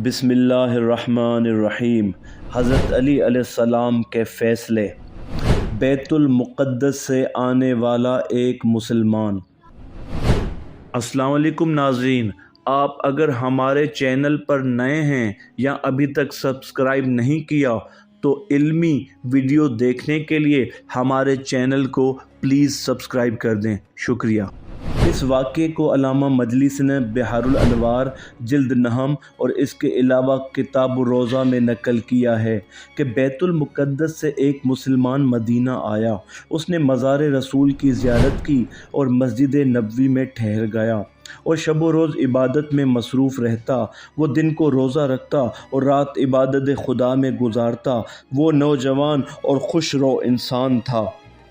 بسم اللہ الرحمن الرحیم۔ حضرت علی علیہ السلام کے فیصلے۔ بیت المقدس سے آنے والا ایک مسلمان۔ السلام علیکم ناظرین، آپ اگر ہمارے چینل پر نئے ہیں یا ابھی تک سبسکرائب نہیں کیا تو علمی ویڈیو دیکھنے کے لیے ہمارے چینل کو پلیز سبسکرائب کر دیں، شکریہ۔ اس واقعے کو علامہ مجلس نے بحار الانوار جلد 9 اور اس کے علاوہ کتاب الروضہ میں نقل کیا ہے کہ بیت المقدس سے ایک مسلمان مدینہ آیا۔ اس نے مزار رسول کی زیارت کی اور مسجد نبوی میں ٹھہر گیا اور شب و روز عبادت میں مصروف رہتا۔ وہ دن کو روزہ رکھتا اور رات عبادت خدا میں گزارتا۔ وہ نوجوان اور خوش رو انسان تھا۔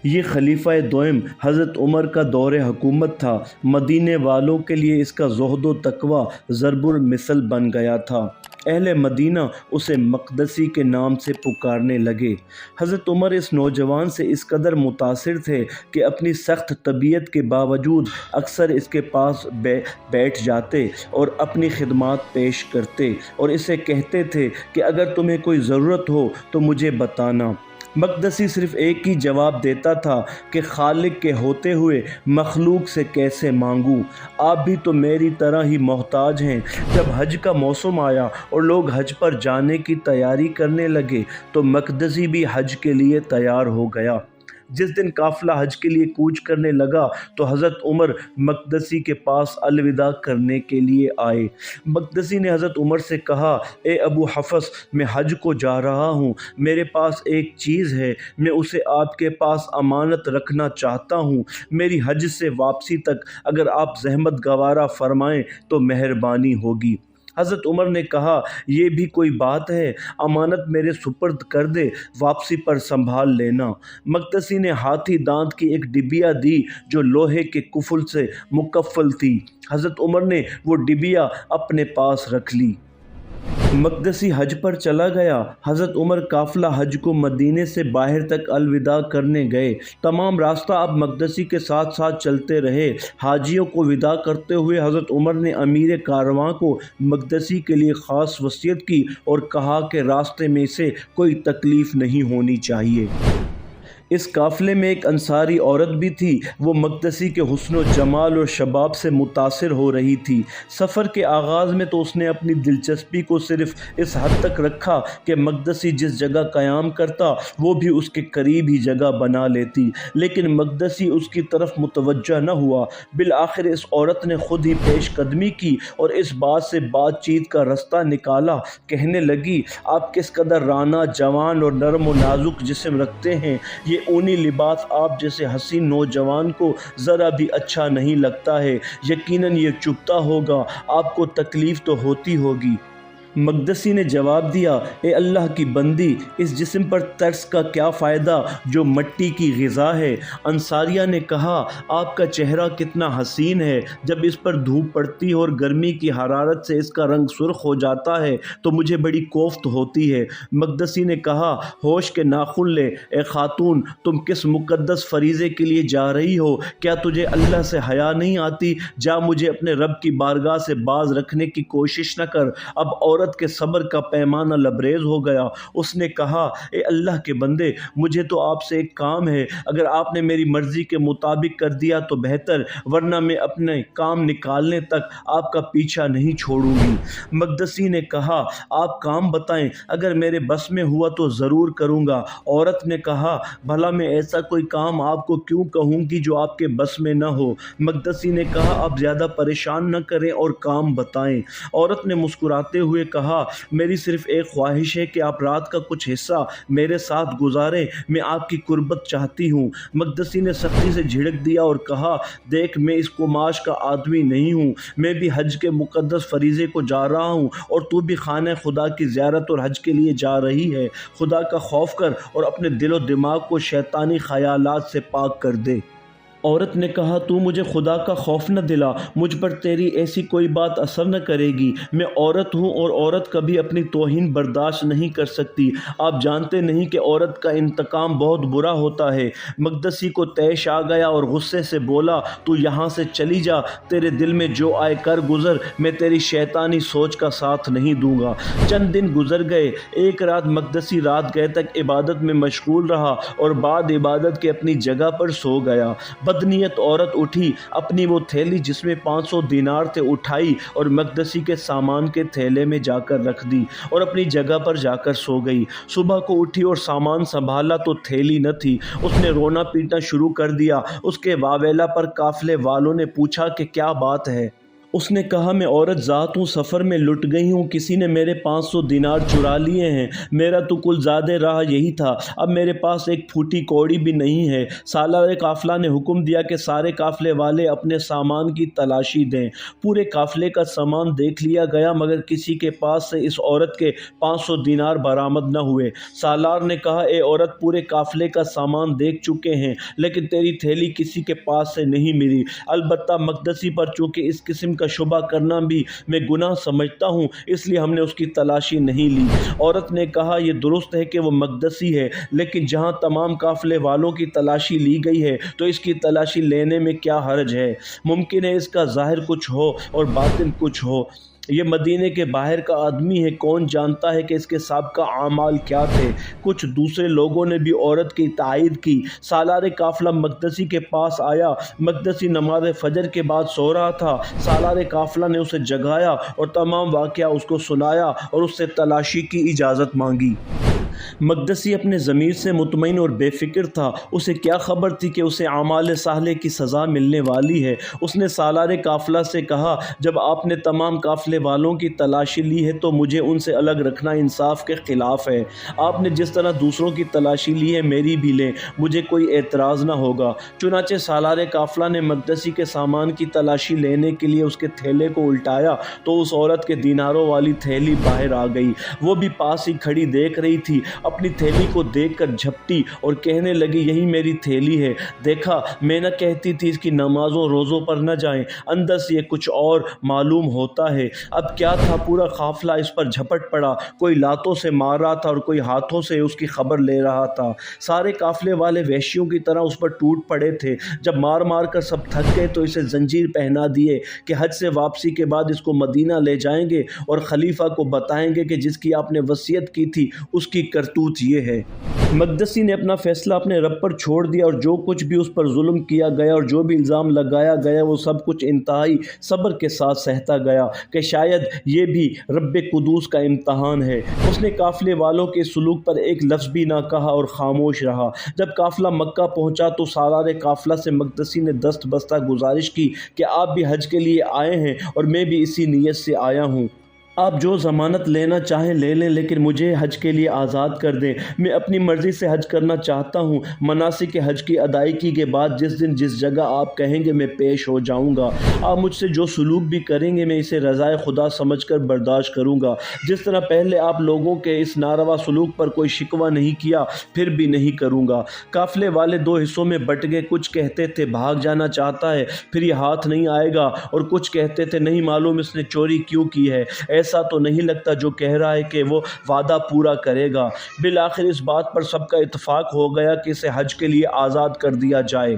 یہ خلیفہ دوم حضرت عمر کا دور حکومت تھا۔ مدینے والوں کے لیے اس کا زہد و تقوی ضرب المثل بن گیا تھا۔ اہل مدینہ اسے مقدسی کے نام سے پکارنے لگے۔ حضرت عمر اس نوجوان سے اس قدر متاثر تھے کہ اپنی سخت طبیعت کے باوجود اکثر اس کے پاس بیٹھ جاتے اور اپنی خدمات پیش کرتے اور اسے کہتے تھے کہ اگر تمہیں کوئی ضرورت ہو تو مجھے بتانا۔ مقدسی صرف ایک ہی جواب دیتا تھا کہ خالق کے ہوتے ہوئے مخلوق سے کیسے مانگوں؟ آپ بھی تو میری طرح ہی محتاج ہیں۔ جب حج کا موسم آیا اور لوگ حج پر جانے کی تیاری کرنے لگے تو مقدسی بھی حج کے لیے تیار ہو گیا۔ جس دن قافلہ حج کے لیے کوچ کرنے لگا تو حضرت عمر مقدسی کے پاس الوداع کرنے کے لیے آئے۔ مقدسی نے حضرت عمر سے کہا، اے ابو حفص، میں حج کو جا رہا ہوں۔ میرے پاس ایک چیز ہے، میں اسے آپ کے پاس امانت رکھنا چاہتا ہوں۔ میری حج سے واپسی تک اگر آپ زحمت گوارا فرمائیں تو مہربانی ہوگی۔ حضرت عمر نے کہا، یہ بھی کوئی بات ہے؟ امانت میرے سپرد کر دے، واپسی پر سنبھال لینا۔ مقدسی نے ہاتھی دانت کی ایک ڈبیا دی جو لوہے کے کفل سے مکفل تھی۔ حضرت عمر نے وہ ڈبیا اپنے پاس رکھ لی۔ مقدسی حج پر چلا گیا۔ حضرت عمر قافلہ حج کو مدینے سے باہر تک الوداع کرنے گئے۔ تمام راستہ اب مقدسی کے ساتھ ساتھ چلتے رہے۔ حاجیوں کو وداع کرتے ہوئے حضرت عمر نے امیر کارواں کو مقدسی کے لیے خاص وصیت کی اور کہا کہ راستے میں سے کوئی تکلیف نہیں ہونی چاہیے۔ اس قافلے میں ایک انصاری عورت بھی تھی۔ وہ مقدسی کے حسن و جمال اور شباب سے متاثر ہو رہی تھی۔ سفر کے آغاز میں تو اس نے اپنی دلچسپی کو صرف اس حد تک رکھا کہ مقدسی جس جگہ قیام کرتا وہ بھی اس کے قریب ہی جگہ بنا لیتی، لیکن مقدسی اس کی طرف متوجہ نہ ہوا۔ بالآخر اس عورت نے خود ہی پیش قدمی کی اور اس بات سے بات چیت کا رستہ نکالا۔ کہنے لگی، آپ کس قدر رانا، جوان اور نرم و نازک جسم رکھتے ہیں۔ یہ اونی لباس آپ جیسے حسین نوجوان کو ذرا بھی اچھا نہیں لگتا ہے۔ یقیناً یہ چبھتا ہوگا، آپ کو تکلیف تو ہوتی ہوگی۔ مقدسی نے جواب دیا، اے اللہ کی بندی، اس جسم پر ترس کا کیا فائدہ جو مٹی کی غذا ہے۔ انصاریہ نے کہا، آپ کا چہرہ کتنا حسین ہے، جب اس پر دھوپ پڑتی ہے اور گرمی کی حرارت سے اس کا رنگ سرخ ہو جاتا ہے تو مجھے بڑی کوفت ہوتی ہے۔ مقدسی نے کہا، ہوش کے ناخن لے، اے خاتون، تم کس مقدس فریضے کے لیے جا رہی ہو؟ کیا تجھے اللہ سے حیا نہیں آتی؟ جا، مجھے اپنے رب کی بارگاہ سے باز رکھنے کی کوشش نہ کر۔ اب عورت کے صبر کا پیمانہ لبریز ہو گیا۔ اس نے کہا، اے اللہ کے بندے، مجھے تو آپ سے ایک کام ہے۔ اگر آپ نے میری مرضی کے مطابق کر دیا تو بہتر، ورنہ میں اپنے کام نکالنے تک آپ کا پیچھا نہیں چھوڑوں گی۔ مقدسی نے کہا، آپ کام بتائیں، اگر میرے بس میں ہوا تو ضرور کروں گا۔ عورت نے کہا، بھلا میں ایسا کوئی کام آپ کو کیوں کہوں گی جو آپ کے بس میں نہ ہو؟ مقدسی نے کہا، آپ زیادہ پریشان نہ کریں اور کام بتائیں۔ عورت نے مسکراتے ہوئے کہا، میری صرف ایک خواہش ہے کہ آپ رات کا کچھ حصہ میرے ساتھ گزاریں، میں آپ کی قربت چاہتی ہوں۔ مقدسی نے سختی سے جھڑک دیا اور کہا، دیکھ، میں اس قماش کا آدمی نہیں ہوں، میں بھی حج کے مقدس فریضے کو جا رہا ہوں اور تو بھی خانہ خدا کی زیارت اور حج کے لیے جا رہی ہے۔ خدا کا خوف کر اور اپنے دل و دماغ کو شیطانی خیالات سے پاک کر دے۔ عورت نے کہا تو مجھے خدا کا خوف نہ دلا، مجھ پر تیری ایسی کوئی بات اثر نہ کرے گی، میں عورت ہوں اور عورت کبھی اپنی توہین برداشت نہیں کر سکتی، آپ جانتے نہیں کہ عورت کا انتقام بہت برا ہوتا ہے۔ مقدسی کو طیش آ گیا اور غصے سے بولا تو یہاں سے چلی جا، تیرے دل میں جو آئے کر گزر، میں تیری شیطانی سوچ کا ساتھ نہیں دوں گا۔ چند دن گزر گئے، ایک رات مقدسی رات گئے تک عبادت میں مشغول رہا اور بعد عبادت کے اپنی جگہ پر سو گیا۔ بدنیت عورت اٹھی، اپنی وہ تھیلی جس میں 500 دینار تھے اٹھائی اور مقدسی کے سامان کے تھیلے میں جا کر رکھ دی اور اپنی جگہ پر جا کر سو گئی۔ صبح کو اٹھی اور سامان سنبھالا تو تھیلی نہ تھی، اس نے رونا پیٹنا شروع کر دیا۔ اس کے واویلا پر قافلے والوں نے پوچھا کہ کیا بات ہے؟ اس نے کہا میں عورت ذات ہوں، سفر میں لٹ گئی ہوں، کسی نے میرے 500 دینار چرا لیے ہیں، میرا تو کل زیادہ راہ یہی تھا، اب میرے پاس ایک پھوٹی کوڑی بھی نہیں ہے۔ سالار قافلہ نے حکم دیا کہ سارے قافلے والے اپنے سامان کی تلاشی دیں۔ پورے قافلے کا سامان دیکھ لیا گیا مگر کسی کے پاس سے اس عورت کے 500 دینار برآمد نہ ہوئے۔ سالار نے کہا اے عورت، پورے قافلے کا سامان دیکھ چکے ہیں لیکن تیری تھیلی کسی کے پاس سے نہیں ملی، البتہ مقدسی پر چونکہ اس قسم کا شبہ کرنا بھی میں گناہ سمجھتا ہوں اس لیے ہم نے اس کی تلاشی نہیں لی۔ عورت نے کہا یہ درست ہے کہ وہ مقدسی ہے لیکن جہاں تمام قافلے والوں کی تلاشی لی گئی ہے تو اس کی تلاشی لینے میں کیا حرج ہے؟ ممکن ہے اس کا ظاہر کچھ ہو اور باطن کچھ ہو۔ یہ مدینے کے باہر کا آدمی ہے، کون جانتا ہے کہ اس کے سابقہ اعمال کیا تھے؟ کچھ دوسرے لوگوں نے بھی عورت کی تائید کی۔ سالار قافلہ مقدسی کے پاس آیا، مقدسی نماز فجر کے بعد سو رہا تھا۔ سالار قافلہ نے اسے جگایا اور تمام واقعہ اس کو سنایا اور اس سے تلاشی کی اجازت مانگی۔ مقدسی اپنے ضمیر سے مطمئن اور بے فکر تھا، اسے کیا خبر تھی کہ اسے اعمال صالحہ کی سزا ملنے والی ہے۔ اس نے سالار قافلہ سے کہا جب آپ نے تمام قافلے والوں کی تلاشی لی ہے تو مجھے ان سے الگ رکھنا انصاف کے خلاف ہے۔ آپ نے جس طرح دوسروں کی تلاشی لی ہے میری بھی لیں، مجھے کوئی اعتراض نہ ہوگا۔ چنانچہ سالار قافلہ نے مقدسی کے سامان کی تلاشی لینے کے لیے اس کے تھیلے کو الٹایا تو اس عورت کے دیناروں والی تھیلی باہر آ گئی۔ وہ بھی پاس ہی کھڑی دیکھ رہی تھی، اپنی تھیلی کو دیکھ کر جھپٹی اور کہنے لگی یہی میری تھیلی ہے، دیکھا میں نہ کہتی تھی اس کی نمازوں روزوں پر نہ جائیں، اندر سے یہ کچھ اور معلوم ہوتا ہے۔ اب کیا تھا، پورا قافلہ اس پر جھپٹ پڑا، کوئی لاتوں سے مار رہا تھا اور کوئی ہاتھوں سے اس کی خبر لے رہا تھا۔ سارے قافلے والے وحشیوں کی طرح اس پر ٹوٹ پڑے تھے۔ جب مار مار کر سب تھک گئے تو اسے زنجیر پہنا دیے کہ حج سے واپسی کے بعد اس کو مدینہ لے جائیں گے اور خلیفہ کو بتائیں گے کہ جس کی آپ نے وصیت کی تھی اس کی کرتوت یہ ہے۔ مقدسی نے اپنا فیصلہ اپنے رب پر چھوڑ دیا اور جو کچھ بھی اس پر ظلم کیا گیا اور جو بھی الزام لگایا گیا وہ سب کچھ انتہائی صبر کے ساتھ سہتا گیا کہ شاید یہ بھی رب قدوس کا امتحان ہے۔ اس نے قافلے والوں کے سلوک پر ایک لفظ بھی نہ کہا اور خاموش رہا۔ جب قافلہ مکہ پہنچا تو سالار قافلہ سے مقدسی نے دست بستہ گزارش کی کہ آپ بھی حج کے لیے آئے ہیں اور میں بھی اسی نیت سے آیا ہوں، آپ جو ضمانت لینا چاہیں لے لیں لیکن مجھے حج کے لیے آزاد کر دیں، میں اپنی مرضی سے حج کرنا چاہتا ہوں۔ مناسک حج کی ادائیگی کے بعد جس دن جس جگہ آپ کہیں گے میں پیش ہو جاؤں گا، آپ مجھ سے جو سلوک بھی کریں گے میں اسے رضائے خدا سمجھ کر برداشت کروں گا۔ جس طرح پہلے آپ لوگوں کے اس ناروا سلوک پر کوئی شکوہ نہیں کیا پھر بھی نہیں کروں گا۔ قافلے والے دو حصوں میں بٹ گئے، کچھ کہتے تھے بھاگ جانا چاہتا ہے پھر یہ ہاتھ نہیں آئے گا، اور کچھ کہتے تھے نہیں معلوم اس نے چوری کیوں کی ہے، ایسا تو نہیں لگتا جو کہہ رہا ہے کہ وہ وعدہ پورا کرے گا۔ بالآخر اس بات پر سب کا اتفاق ہو گیا کہ اسے حج کے لیے آزاد کر دیا جائے۔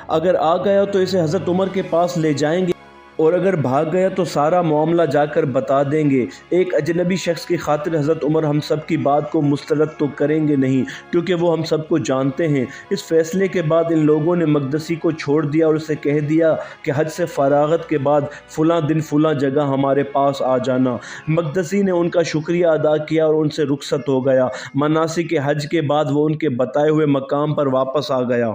اگر آ گیا تو اسے حضرت عمر کے پاس لے جائیں گے اور اگر بھاگ گیا تو سارا معاملہ جا کر بتا دیں گے۔ ایک اجنبی شخص کی خاطر حضرت عمر ہم سب کی بات کو مسترد تو کریں گے نہیں کیونکہ وہ ہم سب کو جانتے ہیں۔ اس فیصلے کے بعد ان لوگوں نے مقدسی کو چھوڑ دیا اور اسے کہہ دیا کہ حج سے فراغت کے بعد فلاں دن فلاں جگہ ہمارے پاس آ جانا۔ مقدسی نے ان کا شکریہ ادا کیا اور ان سے رخصت ہو گیا۔ مناسک حج کے بعد وہ ان کے بتائے ہوئے مقام پر واپس آ گیا۔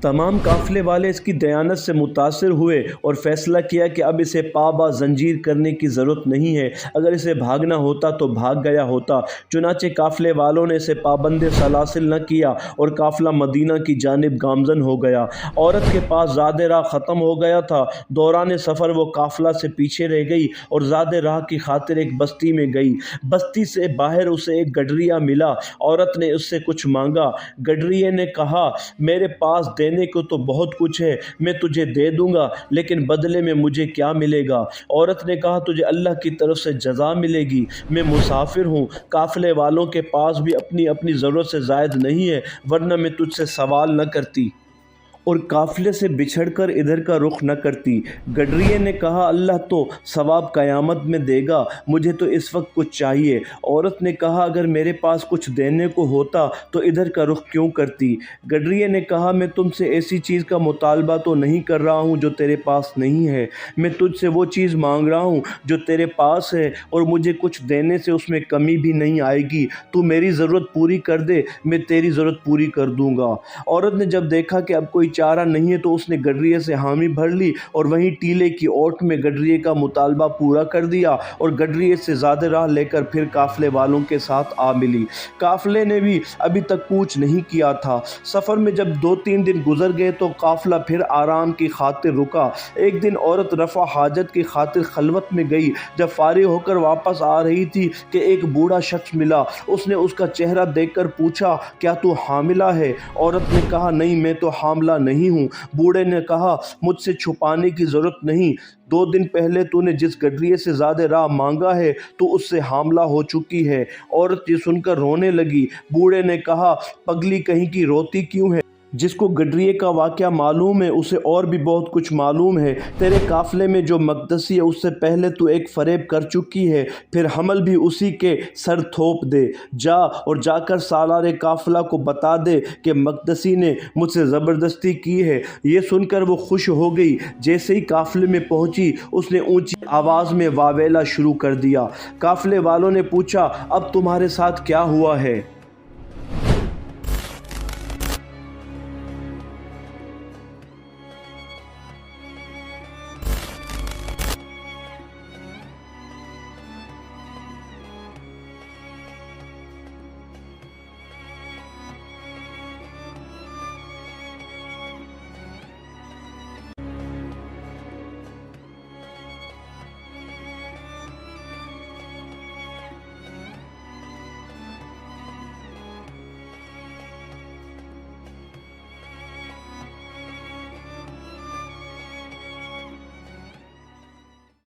تمام قافلے والے اس کی دیانت سے متاثر ہوئے اور فیصلہ کیا کہ اب اسے پابا زنجیر کرنے کی ضرورت نہیں ہے، اگر اسے بھاگنا ہوتا تو بھاگ گیا ہوتا۔ چنانچہ قافلے والوں نے اسے پابند سلاسل نہ کیا اور قافلہ مدینہ کی جانب گامزن ہو گیا۔ عورت کے پاس زاد راہ ختم ہو گیا تھا، دوران سفر وہ قافلہ سے پیچھے رہ گئی اور زاد راہ کی خاطر ایک بستی میں گئی۔ بستی سے باہر اسے ایک گڈریا ملا، عورت نے اس سے کچھ مانگا۔ گڈریے نے کہا میرے پاس دینے دینے کو تو بہت کچھ ہے، میں تجھے دے دوں گا، لیکن بدلے میں مجھے کیا ملے گا؟ عورت نے کہا تجھے اللہ کی طرف سے جزا ملے گی، میں مسافر ہوں، قافلے والوں کے پاس بھی اپنی اپنی ضرورت سے زائد نہیں ہے، ورنہ میں تجھ سے سوال نہ کرتی اور قافلے سے بچھڑ کر ادھر کا رخ نہ کرتی۔ گڈریے نے کہا اللہ تو ثواب قیامت میں دے گا، مجھے تو اس وقت کچھ چاہیے۔ عورت نے کہا اگر میرے پاس کچھ دینے کو ہوتا تو ادھر کا رخ کیوں کرتی؟ گڈریے نے کہا میں تم سے ایسی چیز کا مطالبہ تو نہیں کر رہا ہوں جو تیرے پاس نہیں ہے، میں تجھ سے وہ چیز مانگ رہا ہوں جو تیرے پاس ہے، اور مجھے کچھ دینے سے اس میں کمی بھی نہیں آئے گی۔ تو میری ضرورت پوری کر دے، میں تیری ضرورت پوری کر دوں گا۔ عورت نے جب دیکھا کہ اب کوئی چارہ نہیں ہے تو اس نے گڈریے سے حامی بھر لی اور وہیں ٹیلے کی اوٹ میں گڈریے کا مطالبہ پورا کر دیا، اور گڈریے سے زیادہ راہ لے کر پھر قافلے والوں کے ساتھ آ ملی۔ قافلے نے بھی ابھی تک کوچ نہیں کیا تھا۔ سفر میں جب 2-3 دن گزر گئے تو قافلہ پھر آرام کی خاطر رکا۔ ایک دن عورت رفع حاجت کی خاطر خلوت میں گئی، جب فارغ ہو کر واپس آ رہی تھی کہ ایک بوڑھا شخص ملا۔ اس نے اس کا چہرہ دیکھ کر پوچھا کیا تو حاملہ ہے؟ عورت نے کہا نہیں میں تو حاملہ نہیں ہوں۔ بوڑھے نے کہا مجھ سے چھپانے کی ضرورت نہیں، 2 دن پہلے تو نے جس گڈریے سے زیادہ راہ مانگا ہے تو اس سے حاملہ ہو چکی ہے۔ عورت یہ سن کر رونے لگی۔ بوڑھے نے کہا پگلی کہیں کی روتی کیوں ہے؟ جس کو گڈریے کا واقعہ معلوم ہے اسے اور بھی بہت کچھ معلوم ہے۔ تیرے قافلے میں جو مقدسی ہے اس سے پہلے تو ایک فریب کر چکی ہے، پھر حمل بھی اسی کے سر تھوپ دے۔ جا اور جا کر سالار قافلہ کو بتا دے کہ مقدسی نے مجھ سے زبردستی کی ہے۔ یہ سن کر وہ خوش ہو گئی۔ جیسے ہی قافلے میں پہنچی اس نے اونچی آواز میں واویلا شروع کر دیا۔ قافلے والوں نے پوچھا اب تمہارے ساتھ کیا ہوا ہے؟